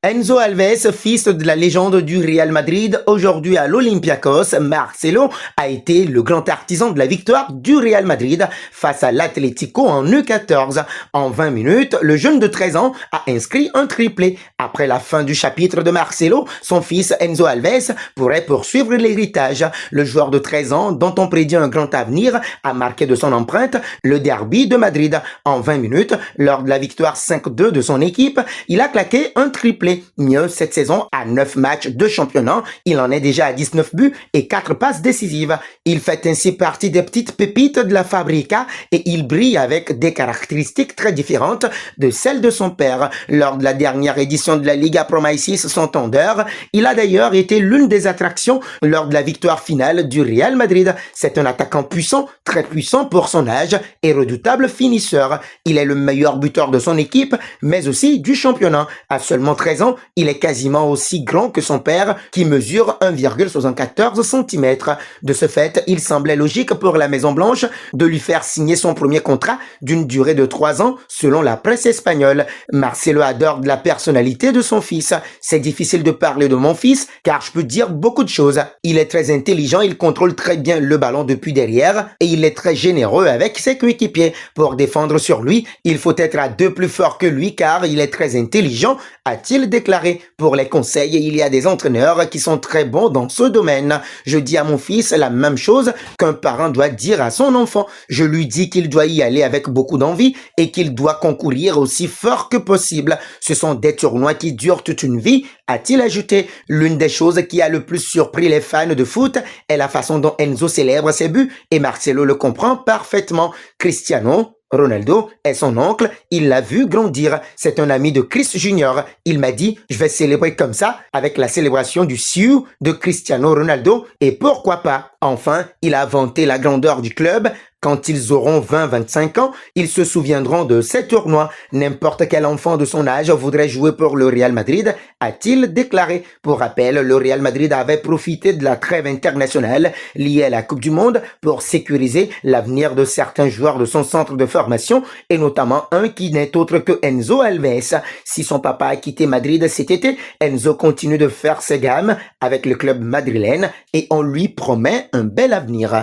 Enzo Alves, fils de la légende du Real Madrid, aujourd'hui à l'Olympiakos, Marcelo a été le grand artisan de la victoire du Real Madrid face à l'Atlético en U14. En 20 minutes, le jeune de 13 ans a inscrit un triplé. Après la fin du chapitre de Marcelo, son fils Enzo Alves pourrait poursuivre l'héritage. Le joueur de 13 ans, dont on prédit un grand avenir, a marqué de son empreinte le derby de Madrid. En 20 minutes, lors de la victoire 5-2 de son équipe, il a claqué un triplé. Mieux, cette saison, à 9 matchs de championnat, il en est déjà à 19 buts et 4 passes décisives. Il fait ainsi partie des petites pépites de la Fabrica et il brille avec des caractéristiques très différentes de celles de son père. Lors de la dernière édition de la Liga Promaisis Santander, il a d'ailleurs été l'une des attractions lors de la victoire finale du Real Madrid. C'est un attaquant puissant, très puissant pour son âge et redoutable finisseur. Il est le meilleur buteur de son équipe, mais aussi du championnat. À seulement 13 ans, il est quasiment aussi grand que son père qui mesure 1,74 cm. De ce fait, il semblait logique pour la Maison Blanche de lui faire signer son premier contrat d'une durée de 3 ans selon la presse espagnole. Marcelo adore de la personnalité de son fils. C'est difficile de parler de mon fils car je peux dire beaucoup de choses. Il est très intelligent, il contrôle très bien le ballon depuis derrière et il est très généreux avec ses coéquipiers. Pour défendre sur lui, il faut être à 2 plus fort que lui car il est très intelligent, a-t-il déclaré. Pour les conseils, il y a des entraîneurs qui sont très bons dans ce domaine. Je dis à mon fils la même chose qu'un parent doit dire à son enfant. Je lui dis qu'il doit y aller avec beaucoup d'envie et qu'il doit concourir aussi fort que possible. Ce sont des tournois qui durent toute une vie, a-t-il ajouté. L'une des choses qui a le plus surpris les fans de foot est la façon dont Enzo célèbre ses buts et Marcelo le comprend parfaitement. Cristiano Ronaldo est son oncle, il l'a vu grandir. C'est un ami de Chris Junior. Il m'a dit, je vais célébrer comme ça, avec la célébration du Sioux de Cristiano Ronaldo, et pourquoi pas. Enfin, il a vanté la grandeur du club. Quand ils auront 20-25 ans, ils se souviendront de ces tournois. N'importe quel enfant de son âge voudrait jouer pour le Real Madrid, a-t-il déclaré. Pour rappel, le Real Madrid avait profité de la trêve internationale liée à la Coupe du Monde pour sécuriser l'avenir de certains joueurs de son centre de formation et notamment un qui n'est autre que Enzo Alves. Si son papa a quitté Madrid cet été, Enzo continue de faire ses gammes avec le club madrilène et on lui promet un bel avenir.